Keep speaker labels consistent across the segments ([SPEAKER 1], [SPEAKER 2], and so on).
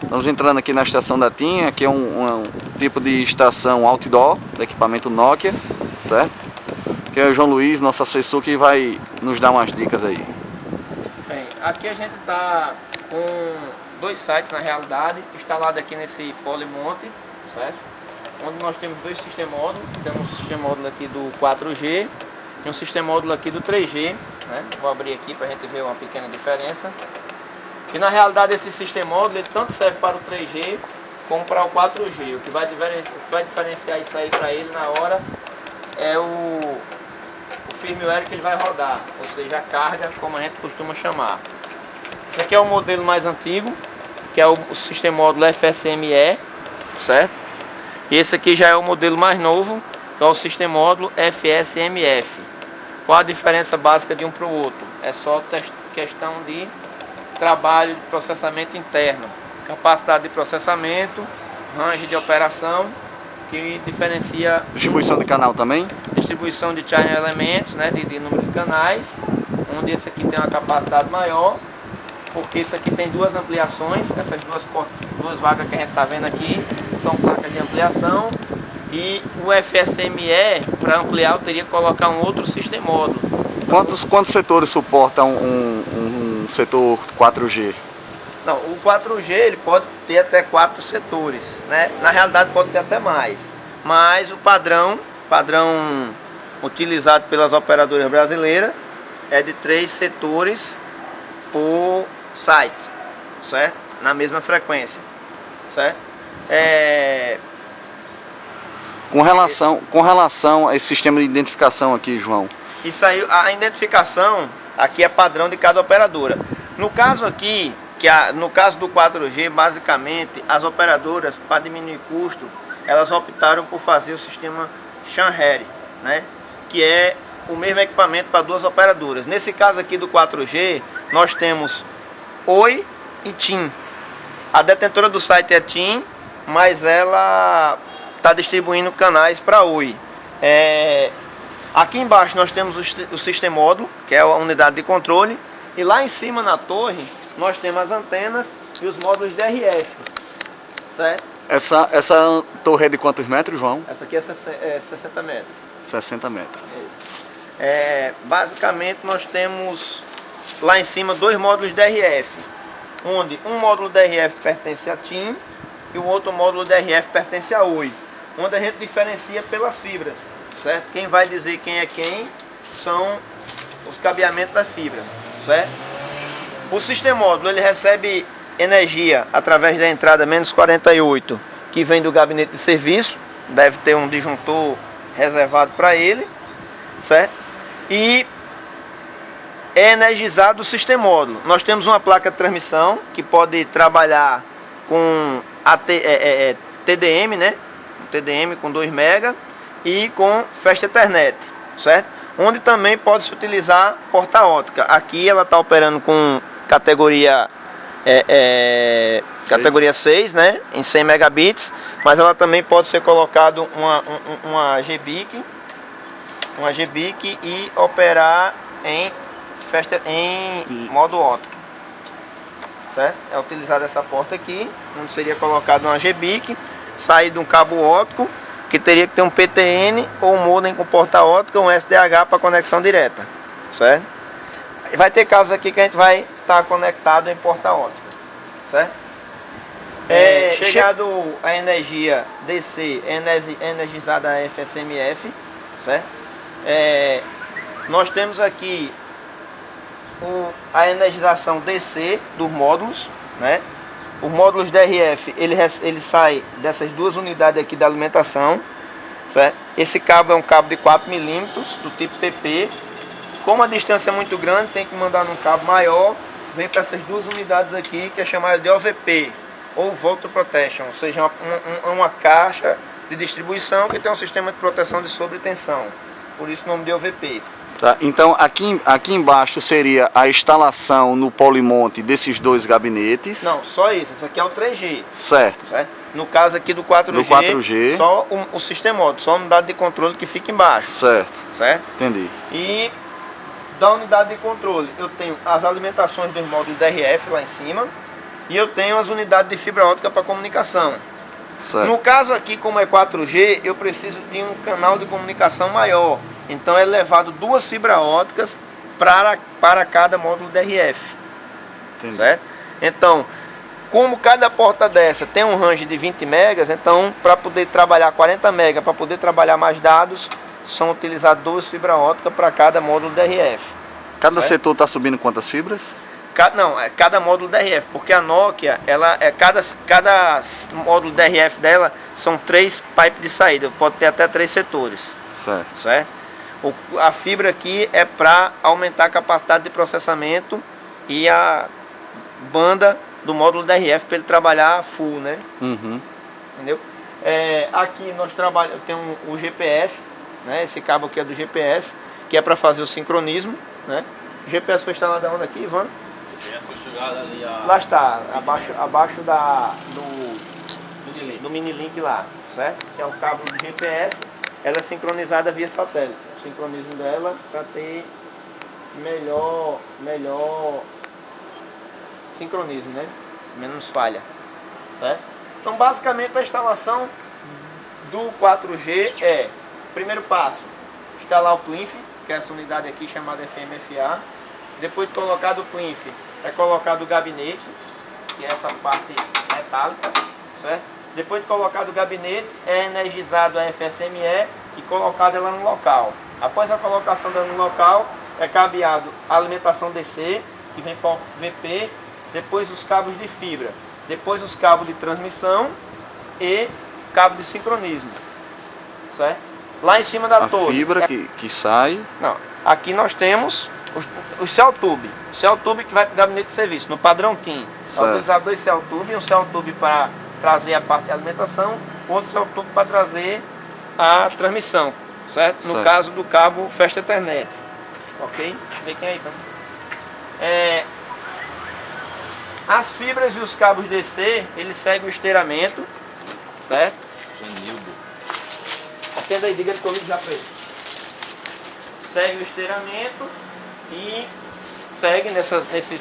[SPEAKER 1] Estamos entrando aqui na estação da TIM, aqui é um tipo de estação outdoor, do equipamento Nokia, certo? Que é o João Luiz, nosso assessor, que vai nos dar umas dicas aí.
[SPEAKER 2] Bem, aqui a gente está com 2 sites na realidade, instalado aqui nesse polimonte, certo? Onde nós temos 2 sistema módulos, temos um sistema módulo aqui do 4G e um sistema módulo aqui do 3G, né? Vou abrir aqui para a gente ver uma pequena diferença. E na realidade esse sistema módulo ele tanto serve para o 3G como para o 4G. O que vai diferenciar isso aí para ele na hora é o firmware que ele vai rodar, ou seja, a carga, como a gente costuma chamar. Esse aqui é o modelo mais antigo, que é o sistema módulo FSME, certo? E esse aqui já é o modelo mais novo, que é o sistema módulo FSMF. Qual a diferença básica de um para o outro? É só questão de trabalho de processamento interno, capacidade de processamento, range de operação, que diferencia...
[SPEAKER 1] Distribuição de canal também?
[SPEAKER 2] Distribuição de channel elementos, né, de número de canais, onde esse aqui tem uma capacidade maior, porque esse aqui tem 2 ampliações, essas duas vagas que a gente está vendo aqui são placas de ampliação, e o FSME, para ampliar, eu teria que colocar um outro sistema módulo.
[SPEAKER 1] Quantos setores suporta um setor 4G?
[SPEAKER 2] Não, o 4G ele pode ter até 4 setores, né? Na realidade pode ter até mais, mas o padrão utilizado pelas operadoras brasileiras é de 3 setores por site, certo? Na mesma frequência, certo?
[SPEAKER 1] Com relação a esse sistema de identificação aqui, João.
[SPEAKER 2] Isso aí, a identificação aqui é padrão de cada operadora. No caso aqui, no caso do 4G, basicamente as operadoras, para diminuir custo, elas optaram por fazer o sistema Shanghai, né? Que é o mesmo equipamento para 2 operadoras. Nesse caso aqui do 4G, nós temos Oi e TIM. A detentora do site é TIM, mas ela está distribuindo canais para Oi. Aqui embaixo nós temos o sistema módulo, que é a unidade de controle, e lá em cima na torre nós temos as antenas e os módulos de RF, certo?
[SPEAKER 1] Essa torre é de quantos metros, João?
[SPEAKER 2] Essa aqui é 60 metros.
[SPEAKER 1] 60 metros.
[SPEAKER 2] Basicamente nós temos lá em cima 2 módulos de RF, onde um módulo de RF pertence a TIM e o outro módulo de RF pertence a Oi, onde a gente diferencia pelas fibras, certo? Quem vai dizer quem é quem são os cabeamentos das fibras, certo? O sistema módulo ele recebe energia através da entrada -48, que vem do gabinete de serviço, deve ter um disjuntor reservado para ele, certo? E é energizado o sistema módulo. Nós temos uma placa de transmissão que pode trabalhar com TDM, né? TDM com 2 MB e com Fast Ethernet, certo? Onde também pode se utilizar porta ótica. Aqui ela está operando com categoria categoria 6, né? Em 100 megabits, mas ela também pode ser colocado uma GBIC e operar em modo ótico, certo? É utilizada essa porta aqui, onde seria colocado uma GBIC, sair de um cabo óptico, que teria que ter um PTN ou um modem com porta ótica ou um SDH para conexão direta, certo? Vai ter casos aqui que a gente vai estar conectado em porta ótica, certo? Chegado a energia DC, energizada a FSMF, certo? Nós temos aqui a energização DC dos módulos, né? Os módulos DRF, ele sai dessas 2 unidades aqui da alimentação, certo? Esse cabo é um cabo de 4 milímetros, do tipo PP. Como a distância é muito grande, tem que mandar num cabo maior, vem para essas 2 unidades aqui, que é chamada de OVP, ou Volt Protection, ou seja, uma caixa de distribuição que tem um sistema de proteção de sobretensão, por isso o nome de OVP.
[SPEAKER 1] Tá, então aqui embaixo seria a instalação no polimonte desses 2 gabinetes.
[SPEAKER 2] Não, só isso. Esse aqui é o 3G.
[SPEAKER 1] Certo.
[SPEAKER 2] No caso aqui do 4G, só o sistema módulo, só a unidade de controle que fica embaixo.
[SPEAKER 1] Certo.
[SPEAKER 2] Certo?
[SPEAKER 1] Entendi.
[SPEAKER 2] E da unidade de controle eu tenho as alimentações dos módulos DRF lá em cima, e eu tenho as unidades de fibra ótica para comunicação.
[SPEAKER 1] Certo.
[SPEAKER 2] No caso aqui, como é 4G, eu preciso de um canal de comunicação maior. Então é levado 2 fibras óticas para cada módulo DRF.
[SPEAKER 1] Entendi.
[SPEAKER 2] Certo? Então, como cada porta dessa tem um range de 20 megas, então para poder trabalhar 40 megas, para poder trabalhar mais dados, são utilizadas 2 fibras óticas para cada módulo DRF.
[SPEAKER 1] Cada
[SPEAKER 2] certo?
[SPEAKER 1] setor está subindo quantas fibras?
[SPEAKER 2] Não, é cada módulo DRF, porque a Nokia, cada módulo DRF dela são 3 pipes de saída, pode ter até 3 setores.
[SPEAKER 1] Certo.
[SPEAKER 2] Certo? A fibra aqui é para aumentar a capacidade de processamento e a banda do módulo DRF para ele trabalhar full, né?
[SPEAKER 1] Uhum.
[SPEAKER 2] Entendeu? Aqui nós trabalhamos, tem o GPS, né? Esse cabo aqui é do GPS, que é para fazer o sincronismo, né? O GPS foi instalado onde aqui, Ivan?
[SPEAKER 3] Foi chegado ali a...
[SPEAKER 2] Lá está, abaixo do mini link lá, certo? Que é o cabo do GPS, ela é sincronizada via satélite. O sincronismo dela para ter melhor sincronismo, né? Menos falha, certo? Então basicamente a instalação do 4G é, primeiro passo, instalar o plinth, que é essa unidade aqui chamada FMFA. Depois de colocado o plinth, é colocado o gabinete, que é essa parte metálica, certo? Depois de colocado o gabinete, é energizado a FSME e colocado ela no local. Após a colocação dela no local, é cabeado a alimentação DC, que vem para o VP, depois os cabos de fibra, depois os cabos de transmissão e cabo de sincronismo, certo? Lá em cima da torre.
[SPEAKER 1] A fibra que sai.
[SPEAKER 2] Não, aqui nós temos o cell tube. O cell tube que vai para o gabinete de serviço, no padrão TIM. Vai utilizar 2 cell tube, um cell tube para trazer a parte de alimentação, outro cell tube para trazer a transmissão, certo? No caso do cabo Fast Ethernet. Ok? Vê quem é aí, então. As fibras e os cabos DC, eles seguem o esteiramento, certo? Atenda aí, diga comigo já para ele. Segue o esteiramento e segue nesses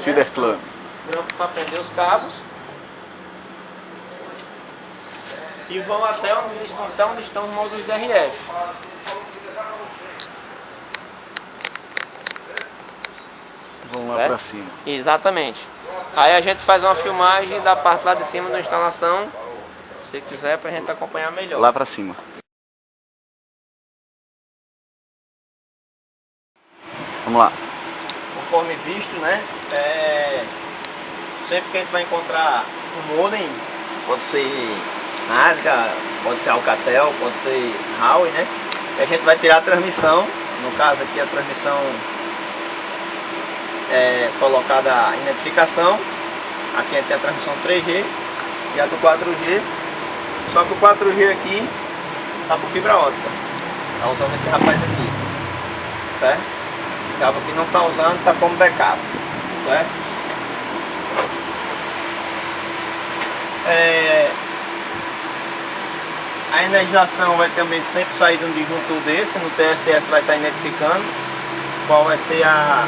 [SPEAKER 1] feeder clamp,
[SPEAKER 2] grampo para prender os cabos. E vão até onde estão os módulos DRF.
[SPEAKER 1] Vamos lá para cima.
[SPEAKER 2] Exatamente. Aí a gente faz uma filmagem da parte lá de cima da instalação, se quiser, para a gente acompanhar melhor.
[SPEAKER 1] Lá para cima. Vamos lá.
[SPEAKER 2] Conforme visto, né? Sempre que a gente vai encontrar um modem, pode ser ASCA, pode ser Alcatel, pode ser Huawei, né? A gente vai tirar a transmissão. No caso aqui a transmissão é colocada em identificação. Aqui a gente tem a transmissão 3G e a do 4G. Só que o 4G aqui tá por fibra ótica. Tá usando esse rapaz aqui, certo? Esse cabo aqui não tá usando, tá como backup, certo? A energização vai também sempre sair de um disjuntor desse. No TSS vai estar identificando qual vai ser a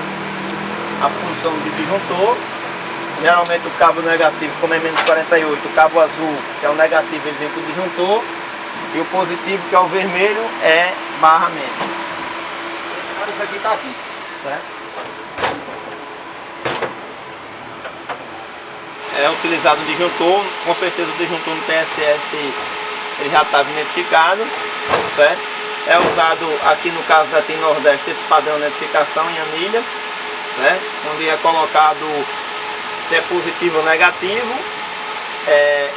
[SPEAKER 2] função do disjuntor. Geralmente o cabo negativo, como é menos 48, o cabo azul, que é o negativo, ele vem com o disjuntor, e o positivo, que é o vermelho, é barra menos. Isso aqui está aqui, certo? É utilizado o disjuntor, com certeza o disjuntor no TSS ele já estava identificado, certo? É usado aqui no caso da TIM Nordeste esse padrão de identificação em anilhas, certo? Onde é colocado se é positivo ou negativo,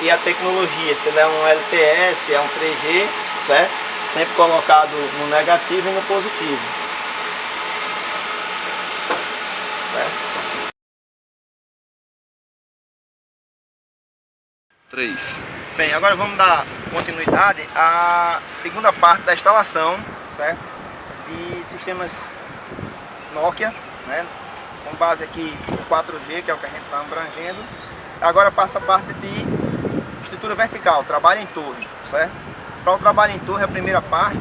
[SPEAKER 2] e a tecnologia, se ele é um LTE, se é um 3G, certo? Sempre colocado no negativo e no positivo, certo?
[SPEAKER 1] 3.
[SPEAKER 2] Bem, agora vamos dar continuidade à segunda parte da instalação, certo? De sistemas Nokia, né? Com base aqui no 4G, que é o que a gente está abrangendo. Agora passa a parte de estrutura vertical, trabalho em torre, certo? Para o trabalho em torre, a primeira parte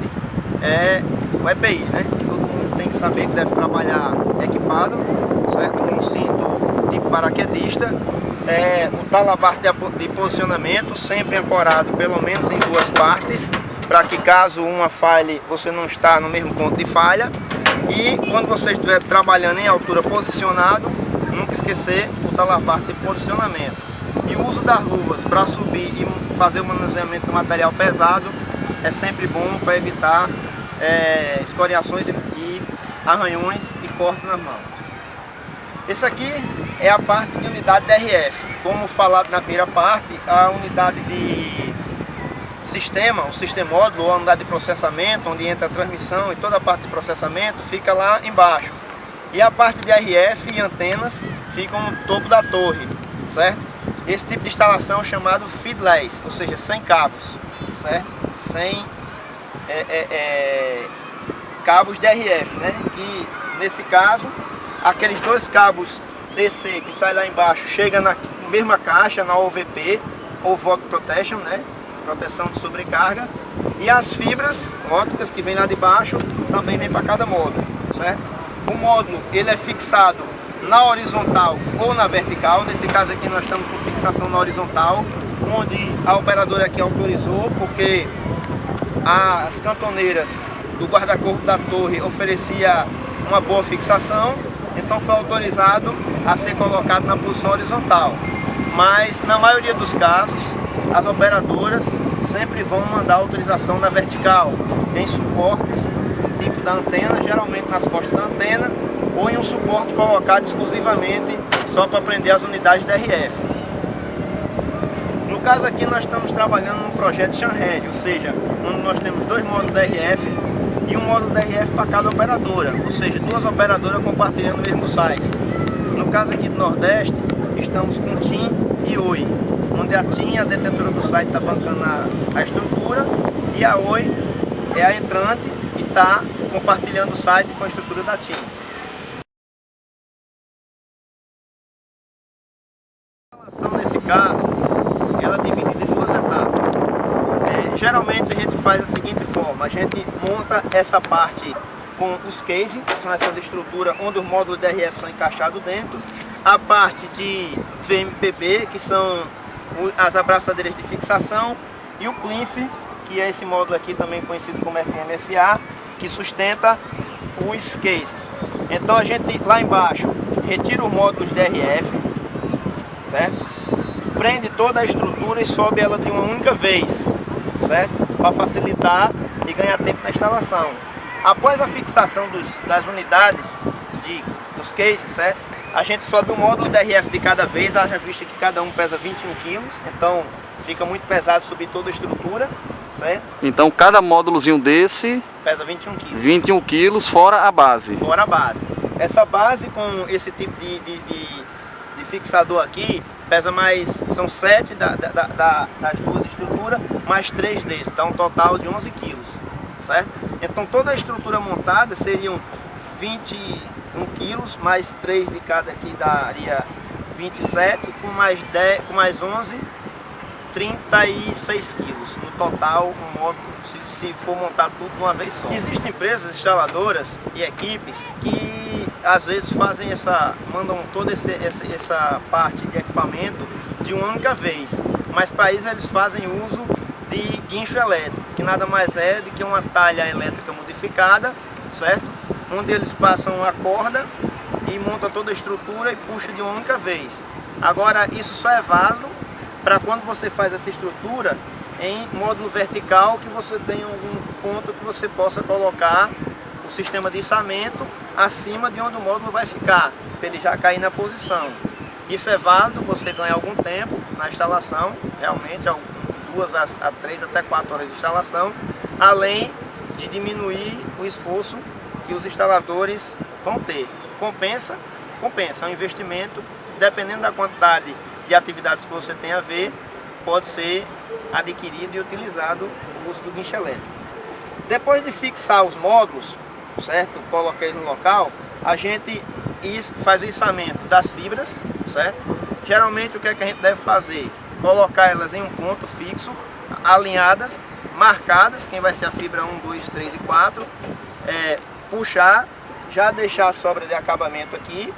[SPEAKER 2] é o EPI, né? Todo mundo tem que saber que deve trabalhar equipado, certo? Com um cinto
[SPEAKER 4] tipo paraquedista, o talabarte de posicionamento sempre ancorado pelo menos em 2 partes, para que caso uma falhe, você não está no mesmo ponto de falha. E quando você estiver trabalhando em altura posicionado, nunca esquecer o talabarte de posicionamento. E o uso das luvas para subir e fazer o manuseamento do material pesado é sempre bom para evitar escoriações e arranhões e cortes nas mãos. Esse aqui é a parte de unidade DRF. Como falado na primeira parte, a unidade de sistema, o sistemódulo, ou a unidade de processamento, onde entra a transmissão e toda a parte de processamento, fica lá embaixo. E a parte de RF e antenas ficam no topo da torre, certo? Esse tipo de instalação é chamado feedless, ou seja, sem cabos, certo? Sem cabos DRF, né? Que nesse caso, aqueles 2 cabos DC que saem lá embaixo chega na mesma caixa, na OVP, ou Volt Protection, né? Proteção de sobrecarga, e as fibras ópticas que vem lá de baixo também vem para cada módulo, certo? O módulo ele é fixado na horizontal ou na vertical. Nesse caso aqui nós estamos com fixação na horizontal, onde a operadora aqui autorizou, porque as cantoneiras do guarda-corpo da torre oferecia uma boa fixação, então foi autorizado a ser colocado na posição horizontal. Mas na maioria dos casos as operadoras sempre vão mandar autorização na vertical, em suportes tipo da antena, geralmente nas costas da antena, ou em um suporte colocado exclusivamente só para prender as unidades DRF. No caso aqui nós estamos trabalhando num projeto Shanhead, ou seja, onde nós temos 2 módulos DRF e um módulo DRF para cada operadora, ou seja, 2 operadoras compartilhando o mesmo site. No caso aqui do Nordeste, estamos com TIM e Oi, onde a TIM, a detentora do site, está bancando a estrutura, e a Oi é a entrante e está compartilhando o site com a estrutura da TIM. A instalação, nesse caso, ela é dividida em 2 etapas. Geralmente a gente faz da seguinte forma: a gente monta essa parte com os cases, que são essas estruturas onde os módulos DRF são encaixados dentro, a parte de VMPB, que são as abraçadeiras de fixação, e o plinth, que é esse módulo aqui também conhecido como FMFA, que sustenta os cases. Então a gente lá embaixo retira os módulos DRF, certo? Prende toda a estrutura e sobe ela de uma única vez, certo? Para facilitar e ganhar tempo na instalação. Após a fixação das unidades dos cases, certo? A gente sobe o módulo DRF de cada vez, haja vista que cada um pesa 21 kg, então fica muito pesado subir toda a estrutura, certo?
[SPEAKER 1] Então cada módulozinho desse
[SPEAKER 4] pesa 21 kg.
[SPEAKER 1] 21 quilos fora a base.
[SPEAKER 4] Fora a base. Essa base com esse tipo de fixador aqui pesa mais, são 7 das 2 estruturas, mais 3 desses, dá um total de 11 quilos, certo? Então toda a estrutura montada seriam 21 quilos, mais 3 de cada aqui daria 27, com mais 11, 36 quilos. No total, no módulo, se for montar tudo de uma vez só. Existem empresas instaladoras e equipes que às vezes mandam toda essa parte de equipamento de uma única vez. Mas para isso eles fazem uso de guincho elétrico, que nada mais é do que uma talha elétrica modificada, certo? Onde eles passam a corda e montam toda a estrutura e puxa de uma única vez. Agora isso só é válido para quando você faz essa estrutura em módulo vertical, que você tem algum ponto que você possa colocar o sistema de içamento acima de onde o módulo vai ficar, para ele já cair na posição. Isso é válido, você ganha algum tempo na instalação, realmente 2 a 3 até 4 horas de instalação, além de diminuir o esforço que os instaladores vão ter. Compensa, é um investimento, dependendo da quantidade de atividades que você tem a ver, pode ser adquirido e utilizado o uso do guincho elétrico. Depois de fixar os módulos, certo? Coloquei no local, a gente faz o içamento das fibras, certo? Geralmente o que é que a gente deve fazer? Colocar elas em um ponto fixo, alinhadas, marcadas, quem vai ser a fibra 1, 2, 3 e 4, puxar, já deixar a sobra de acabamento aqui,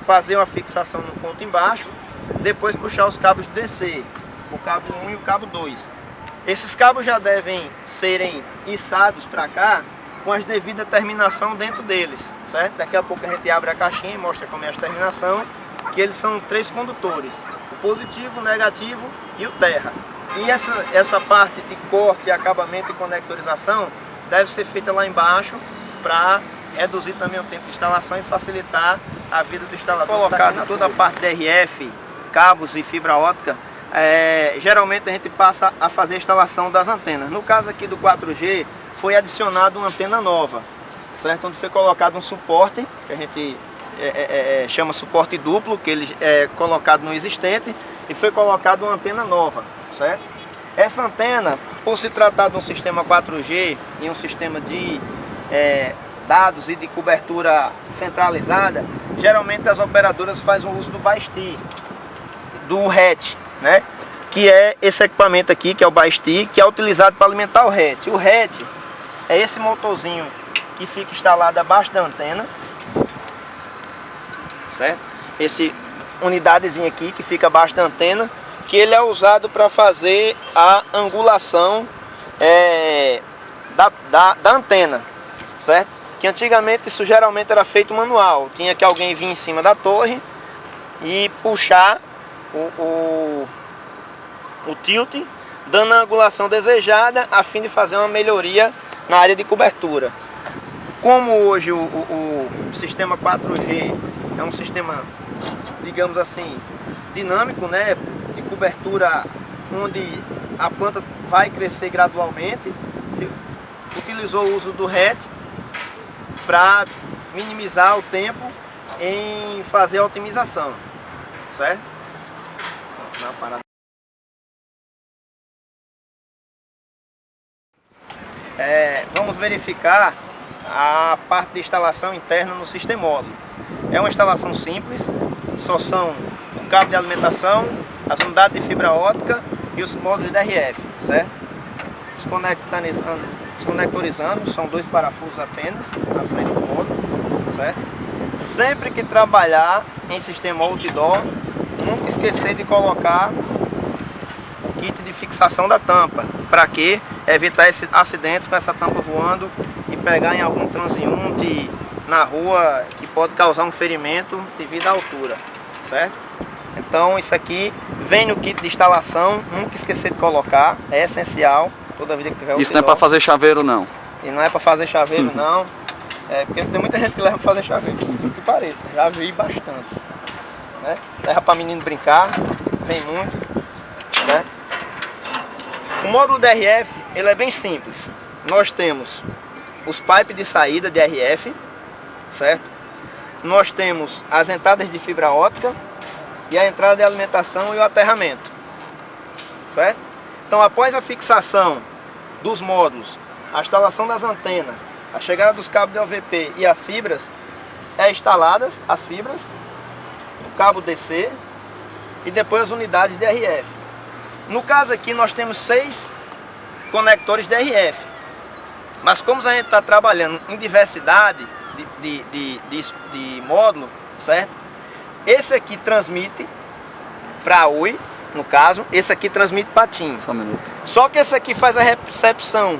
[SPEAKER 4] fazer uma fixação no ponto embaixo, depois puxar os cabos de DC, o cabo 1 e o cabo 2. Esses cabos já devem serem içados para cá com as devidas terminação dentro deles, certo? Daqui a pouco a gente abre a caixinha e mostra como é a terminação, que eles são 3 condutores, o positivo, o negativo e o terra. E essa parte de corte, acabamento e conectorização deve ser feita lá embaixo para reduzir também o tempo de instalação e facilitar a vida do instalador. Colocado toda a parte de RF, cabos e fibra óptica, geralmente a gente passa a fazer a instalação das antenas. No caso aqui do 4G, foi adicionado uma antena nova, certo? Onde foi colocado um suporte, que a gente chama suporte duplo, que ele é colocado no existente, e foi colocado uma antena nova, certo? Essa antena, por se tratar de um sistema 4G e um sistema de dados e de cobertura centralizada, geralmente as operadoras fazem o uso do BAST, do RET, né? Que é esse equipamento aqui, que é o BAST, que é utilizado para alimentar o RET. O RET é esse motorzinho que fica instalado abaixo da antena, certo? Esse unidadezinho aqui que fica abaixo da antena, que ele é usado para fazer a angulação da antena, certo? Que antigamente isso geralmente era feito manual, tinha que alguém vir em cima da torre e puxar o tilt, dando a angulação desejada a fim de fazer uma melhoria na área de cobertura. Como hoje o sistema 4G é um sistema, digamos assim, dinâmico, né, de cobertura, onde a planta vai crescer gradualmente, se utilizou o uso do RET para minimizar o tempo em fazer a otimização, certo? Na parada. Vamos verificar a parte de instalação interna no sistema módulo. É uma instalação simples, só são o cabo de alimentação, as unidades de fibra óptica e os módulos de RF, certo? Desconectorizando, são 2 parafusos apenas na frente do módulo, certo? Sempre que trabalhar em sistema outdoor, nunca esquecer de colocar o kit de fixação da tampa. Para quê? Evitar esses acidentes com essa tampa voando e pegar em algum transeunte na rua que pode causar um ferimento devido à altura, certo? Então isso aqui vem no kit de instalação, nunca esquecer de colocar, é essencial toda vida que tiver outdoor.
[SPEAKER 1] Isso não é para fazer chaveiro não?
[SPEAKER 4] E não é para fazer chaveiro não, porque tem muita gente que leva para fazer chaveiro, que pareça, já vi bastante, né? Leva para menino brincar, vem muito, certo? O módulo de RF, ele é bem simples. Nós temos os pipes de saída de RF, certo? Nós temos as entradas de fibra óptica e a entrada de alimentação e o aterramento, certo? Então, após a fixação dos módulos, a instalação das antenas, a chegada dos cabos de OVP e as fibras, instaladas as fibras, o cabo DC e depois as unidades de RF. No caso aqui nós temos 6 conectores de RF, mas como a gente está trabalhando em diversidade de módulo, certo? Esse aqui transmite para a Oi, no caso, esse aqui transmite para a TIM.
[SPEAKER 1] Só um minuto.
[SPEAKER 4] Só que esse aqui faz a recepção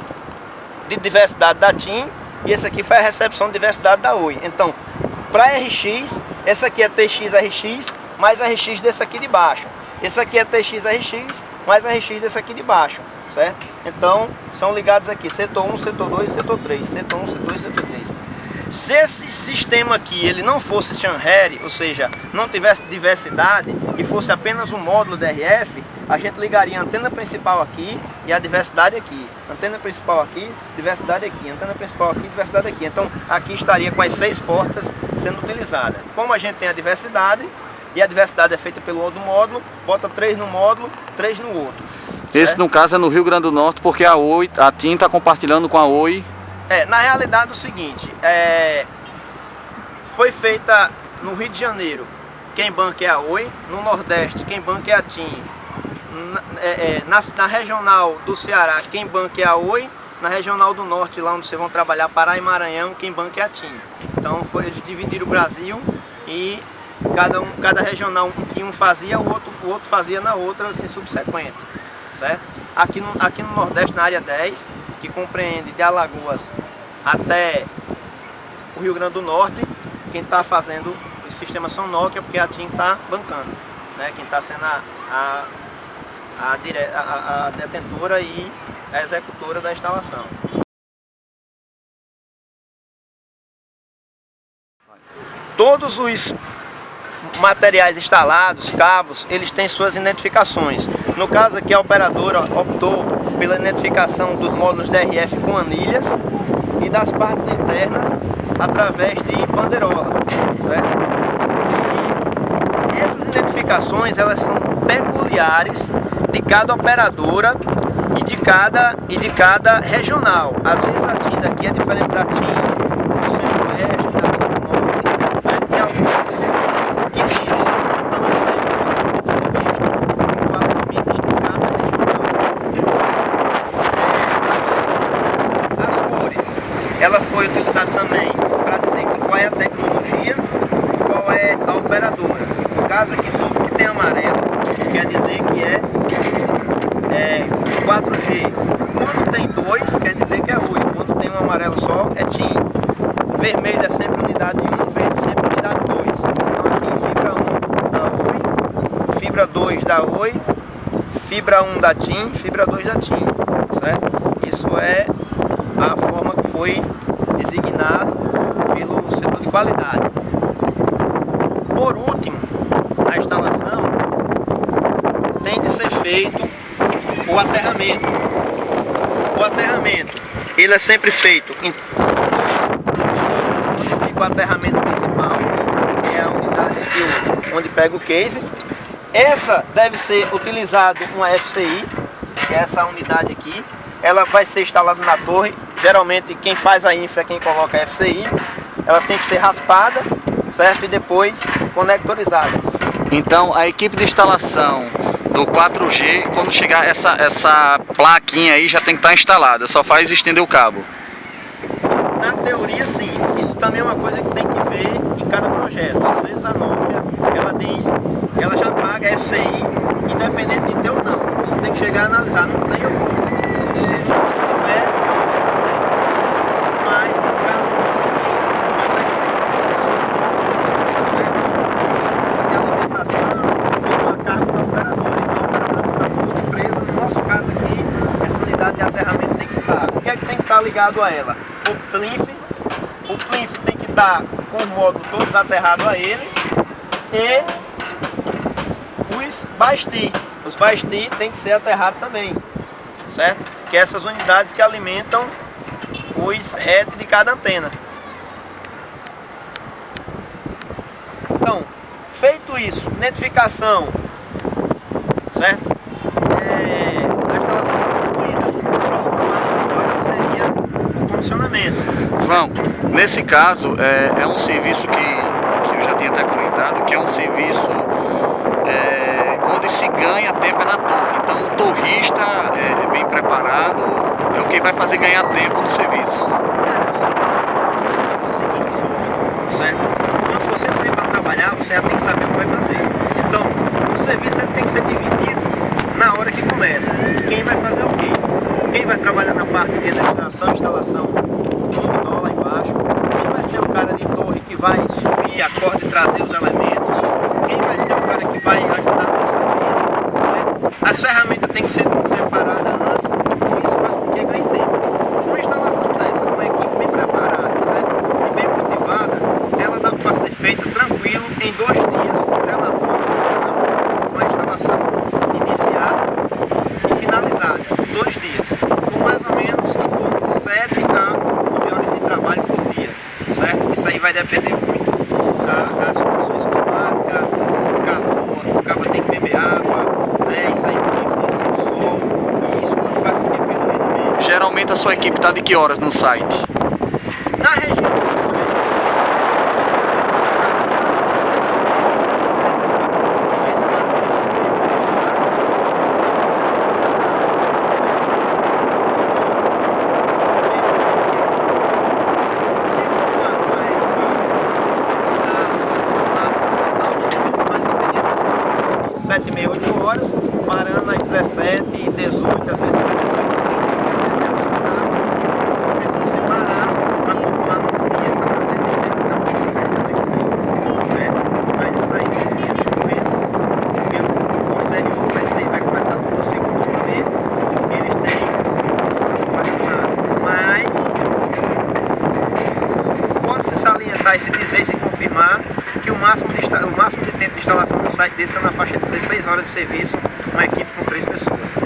[SPEAKER 4] de diversidade da TIM e esse aqui faz a recepção de diversidade da Oi. Então, para RX, esse aqui é TX-RX mais RX desse aqui de baixo. Esse aqui é TX-RX mais RX desse aqui de baixo, certo? Então, são ligados aqui, setor 1, setor 2, setor 3, setor 1, setor 2, setor 3. Se esse sistema aqui ele não fosse Shanghai, ou seja, não tivesse diversidade e fosse apenas um módulo de RF, a gente ligaria a antena principal aqui e a diversidade aqui. Antena principal aqui, diversidade aqui. Antena principal aqui, diversidade aqui. Então, aqui estaria com as 6 portas sendo utilizadas. Como a gente tem a diversidade, e a diversidade é feita pelo outro módulo, bota 3 no módulo, 3 no outro.
[SPEAKER 1] Esse
[SPEAKER 4] certo?
[SPEAKER 1] no caso é no Rio Grande do Norte, porque a TIM está compartilhando com a Oi.
[SPEAKER 4] Na realidade é o seguinte, foi feita no Rio de Janeiro, quem banca é a Oi, no Nordeste quem banca é a TIM, na regional do Ceará quem banca é a Oi, na regional do Norte, lá onde vocês vão trabalhar, Pará e Maranhão, quem banca é a TIM. Então eles dividiram o Brasil e cada regional que um fazia, o outro fazia na outra, assim, subsequente, certo? Aqui no Nordeste, na área 10, que compreende de Alagoas até o Rio Grande do Norte, quem está fazendo o sistema são Nokia, porque a TIM está bancando, né? Quem está sendo a detentora e a executora da instalação. Todos os materiais instalados, cabos, eles têm suas identificações. No caso aqui, a operadora optou pela identificação dos módulos DRF com anilhas e das partes internas através de bandeirola, certo? E essas identificações, elas são peculiares de cada operadora e de cada regional. Às vezes a TIM daqui é diferente da TIM do Centro-Oeste, da TIM do Norte, certo? Em alguns quesitos. Então isso aí tem que ser visto com parâmetros de cada regional. As cores, ela foi utilizada também para dizer qual é a tecnologia e qual é a operadora. No caso aqui, tudo que tem amarelo quer dizer que é 4G. Quando tem 2, quer dizer que é Oi. Quando tem um amarelo só, é TIM. Vermelho é sempre unidade 1, verde sempre unidade 2. Então aqui fibra 1 da Oi, fibra 2 da Oi, fibra 1 da TIM, fibra 2 da TIM, certo? Isso é a forma que foi designado pelo setor de qualidade. Por último, na instalação, tem de ser feito o aterramento. O aterramento, ele é sempre feito onde fica o aterramento principal, que é a unidade onde pega o case. Essa deve ser utilizado uma FCI, que é essa unidade aqui. Ela vai ser instalada na torre. Geralmente quem faz a infra é quem coloca a FCI. Ela tem que ser raspada, certo? E depois conectorizada.
[SPEAKER 1] Então a equipe de instalação do 4G, quando chegar essa plaquinha aí, já tem que estar instalada, só faz estender o cabo.
[SPEAKER 4] Na teoria, sim. Isso também é uma coisa que tem que ver em cada projeto. Às vezes a Nokia, ela já paga a FCI, independente de ter ou não. Você tem que chegar a analisar, não tem ou não. Se tiver, mas no caso nosso aqui, não tem certo? E a alimentação vem uma carga da operadora, então a operadora está muito presa. No nosso caso aqui, essa unidade de aterramento tem que estar. O que é que tem que estar ligado a ela? O plinf tem que estar com o módulo todos aterrados a ele e os basti. Os basti tem que ser aterrados também, certo? Que é essas unidades que alimentam os head de cada antena. Então, feito isso, identificação, certo? A instalação está concluída. O próximo passo agora seria o condicionamento.
[SPEAKER 1] João, nesse caso é um serviço que eu já tinha até comentado, que é um serviço onde se ganha tempo na torre. Então o torrista é bem preparado, é o que vai fazer ganhar tempo no serviço.
[SPEAKER 4] Cara, você pode da seguinte forma, certo? Quando você sair para trabalhar, você já tem que saber o que vai fazer. Então, o serviço ele tem que ser dividido na hora que começa. Quem vai fazer o quê? Quem vai trabalhar na parte de energização, instalação, todo lá embaixo. Quem vai ser o cara de torre que vai subir a corda e trazer os elementos. Quem vai ser o cara que vai ajudar no lançamento, certo? As ferramentas têm que ser separadas antes. Isso faz com que ganhe tempo. Uma instalação dessa, com uma equipe bem preparada, certo? E bem motivada, ela dá para ser feita tranquilo em 2 dias, com o relatório, com a instalação iniciada e finalizada. 2 dias. Com mais ou menos em torno de 7 a 9 horas de trabalho por dia, certo? Isso aí vai depender muito das condições climáticas, do calor, o cabo tem que beber água, né? Isso aí também influencia o sol e isso pode fazer com que perda o rendimento.
[SPEAKER 1] Geralmente a sua equipe está de que horas no site?
[SPEAKER 4] Na região o máximo de tempo de instalação do site desse é na faixa de 16 horas de serviço, uma equipe com 3 pessoas.